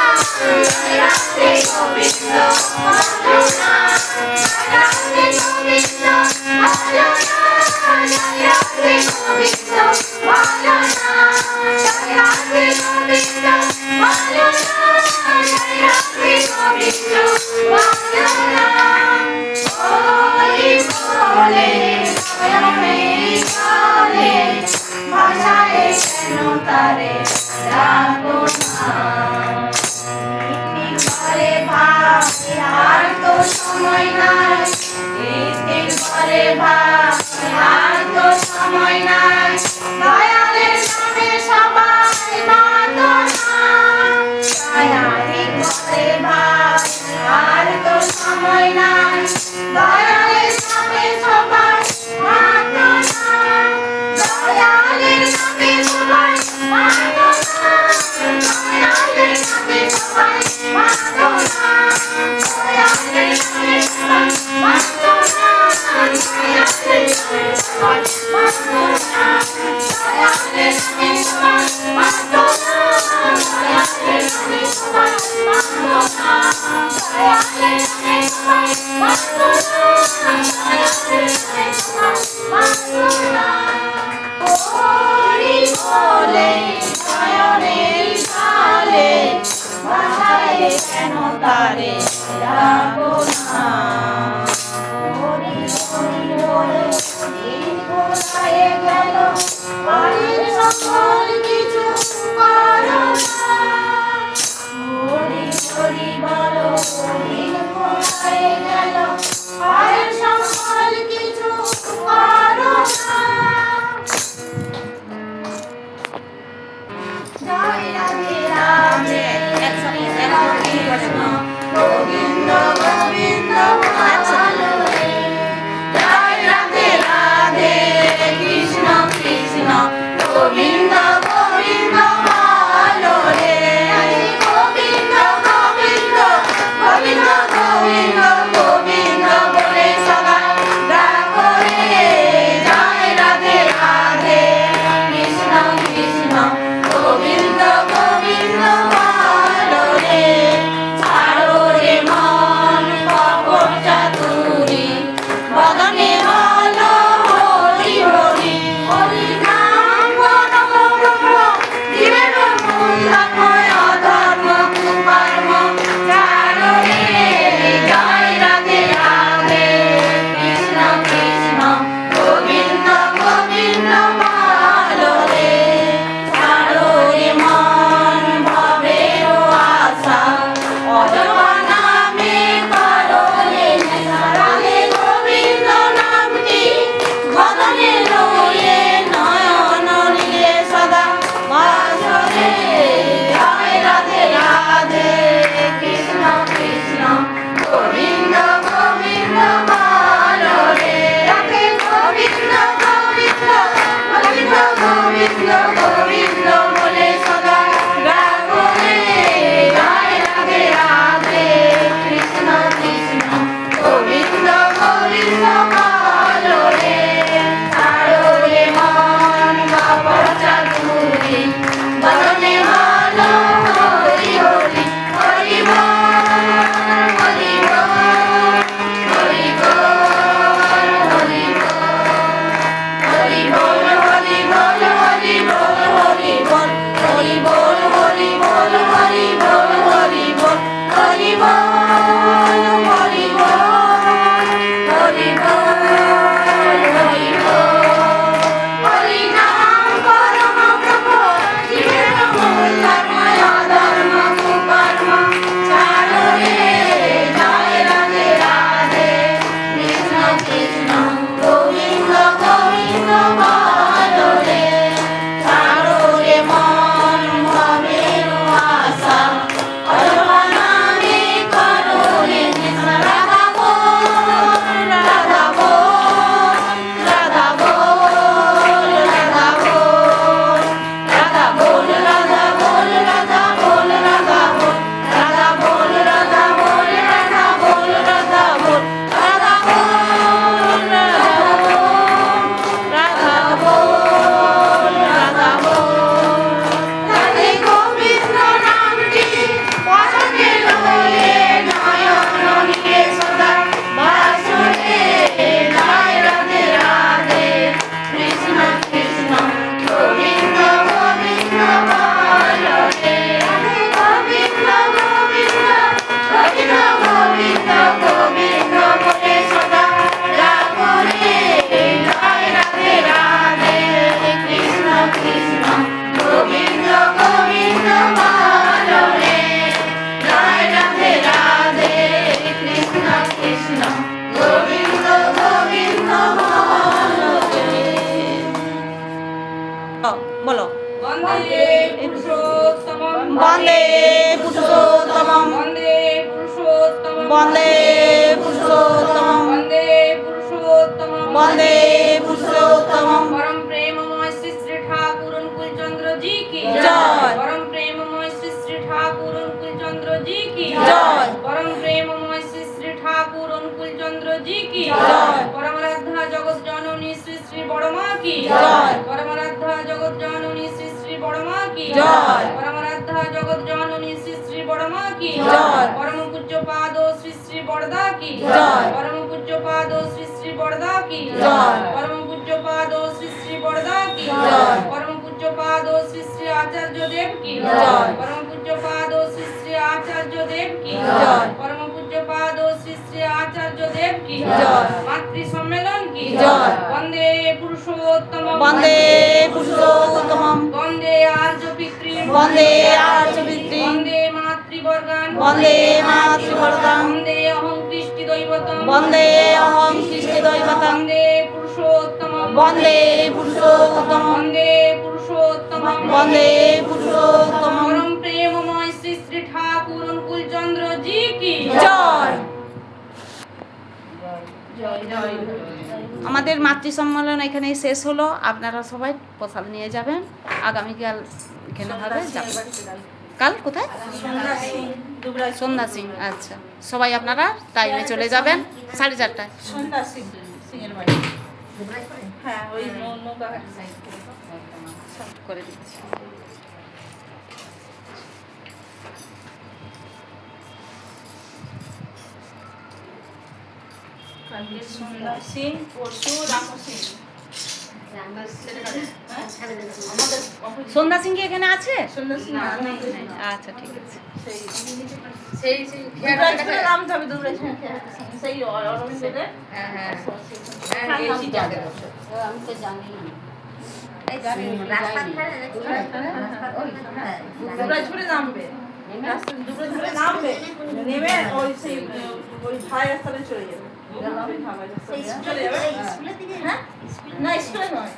দয়াল গোবিন্দ ভালো না, দয়াল গোবিন্দ ভালো না, দয়াল গোবিন্দ ভালো না, দয়াল গোবিন্দ ভালো না, দয়াল গোবিন্দ ভালো না। হরি বলে নয়নের কালে ভাষায় কেন তারে ডাকো না। ঘরে ভাই আর তো সময় নাই, ঘরে ভাই আর তো সময় নাই। দয়ালের নামে সবাই বাঁধো না, দয়ালের ঘরে ভাই আর তো সময় নাই। দয়ালের নামে সবাই বাঁধো না, দয়ালের নামে সবাই বাঁধো না, দয়ালের নামে সবাই বাঁধো না, দয়ালের নামে সবাই বাঁধো না, দয়ালের নামে সবাই বাঁধো না, দয়ালের নামে সবাই বাঁধো না, দয়ালের নামে তারে রাখো না গোবিন্দ গোবিন্দ ভালো রে জয় রাধে রাধে কৃষ্ণ কৃষ্ণ গোবিন্দ গোবিন্দ ভালো রে গোবিন্দ গোবিন্দ গোবিন্দ গোবিন্দ গোবিন্দ বলে সবাই ডাকো রে জয় রাধে রাধে কৃষ্ণ কৃষ্ণ গোবিন্দ গোবিন্দ ভালো রে ছাড়ো রে মন কপট চাতুরি বদনে বলো হরি হরি হরি নাম গণ জীবের মূল ধর্ম অধর্ম কুকর্ম ছাড়ো রে জয় রাধে রাধে কৃষ্ণ কৃষ্ণ গোবিন্দ গোবিন্দ ভালো রে ছাড়ো রে মন ভবের আশা অজবা নামে করো রে নেশা রাধে গোবিন্দ নামটি বদনে লয়ে নয়ন নিয়ে সদা বাসো রে জয় রাধে রাধে কৃষ্ণ কৃষ্ণ গোবিন্দ গোবিন্দ ভালো রে রাধে গোবিন্দ গোবিন্দ গোবিন্দ গোবিন্দ গোবিন্দ বলে সদা ডাকো রে জয় রাধে রাধে কৃষ্ণ কৃষ্ণ গোবিন্দ গোবিন্দ ভালো রে ছাড়ো রে মন বাপর চাতুরি বদনে ভালো হরি হরি হরি বল হরি বল হরি বল হরি বল হরি বল হরি বল হরি বল হরি বল হরি বল হরি বল হরি বল হরি বল হরি বল হরি বল হরি বল হরি নাম পরম ব্রহ্ম জীবের মূল ধর্ম অধর্ম কুকর্ম ছাড়ো রে জয় রাধে রাধে কৃষ্ণ কৃষ্ণ গোবিন্দ গোবিন্দ ভালো রে ছাড়ো রে মন ভবের আশা অজবা নামে করো রে নেশা রাধা বল রাধা বল রাধা বল রাধা বল রাধা বল রাধা বল রাধা বল রাধা বল রাধা বল রাধা বল রাধা বল রাধা বল রাধা বল রাধা বল রাধা বল রাধে গোবিন্দ নামটি বদনে লয়ে নয়ন নিয়ে সদা বাসো রে জয় রাধে রাধে কৃষ্ণ কৃষ্ণ গোবিন্দ গোবিন্দ ভালো রে রাধে গোবিন্দ গোবিন্দ গোবিন্দ গোবিন্দ গোবিন্দ বলে সদা ডাকো রে জয় রাধে রাধে কৃষ্ণ কৃষ্ণ গোবিন্দ গোবিন্দ ভালো রে জয় রাধে রাধে কৃষ্ণ কৃষ্ণ গোবিন্দ গোবিন্দ ভালো রে বলো বন্দে পুরুষোত্তমম বন্দে পুরুষোত্তমম বন্দে পুরুষোত্তমম বন্দে পুরুষোত্তমম বন্দে পুরুষোত্তমম বন্দে পুরুষোত্তমম परम प्रेममय श्री श्री ठाकुर अनुकूल चंद्र जी की जय। परम प्रेममय श्री श्री ठाकुर अनुकूल चंद्र जी की जय। परम प्रेममय श्री श्री ठाकुर अनुकूल चंद्र जी की जय। परमराधा जगत जननी श्री श्री बड़मा की जय। परमराधा जगत जननी श्री श्री बड़मा की जय। परमराधा जगत जननी श्री श्री বড়মা কি জয়। পরম পূজ্য পাদ শ্রী শ্রী বড়দা কি জয়। পরম পূজ্য পাদ শ্রী শ্রী বড়দা কি জয়। পরম পূজ্য পাদ শ্রী শ্রী বড়দা কি জয়। পরম পূজ্য পাদ শ্রী শ্রী আচার্য দেব কি জয়। পরম পূজ্য পাদ শ্রী শ্রী আচার্য দেব কি জয়। পরম পূজ্য পাদ শ্রী শ্রী আচার্য দেব কি জয়। মাতৃ সম্মেলন কি জয়। বন্দে পুরুষোত্তম বন্দে পুরুষোত্তমম বন্দে আর্য পিতৃ বন্দে আর্য পিতৃ বন্দে মাতৃবর্গান বন্দে মাতৃবর্গাং বন্দে অহং কৃষ্টি দৈবতম বন্দে অহং কৃষ্ণদৈবতং বন্দে পুরুষোত্তম বন্দে পুরুষোত্তমম বন্দে পুরুষোত্তম বন্দে পুরুষোত্তমম পরম প্রেমময় শ্রী শ্রী ঠাকুর অনুকূল চন্দ্র জি কি জয়। জয়। আমাদের মাতৃ সম্মেলন এখানেই শেষ হলো। আপনারা সবাই প্রসাদ নিয়ে যাবেন। আগামীকাল এখানে হবে কাল কোথায় সন্ধ্যা সিং। আচ্ছা, সবাই আপনারা টাইমে চলে যাবেন 4:30টায়। সন্ধ্যা সিংহের বাড়ি। হ্যাঁ, ওই নৌকা করে দিচ্ছি। কালকে সন্ধ্যা সিং, পরশু রামু সিং। আমাদের অফিস সন্ধ্যা সিং কি এখানে আছে? সন্ধ্যা সিং নেই। আচ্ছা, ঠিক আছে। সেই দুবরাজপুরে নামতে হবে, দুবরাজপুর সেই অরবিন্দদের। আমি তো জানি দুবরাজপুরে নামবে, দুবরাজপুরে নামবে, নেমে ওই সেই ওই ভাই রাস্তাটা চলে যাবে। চলে যাবে। হ্যাঁ, না স্কুলে নয়।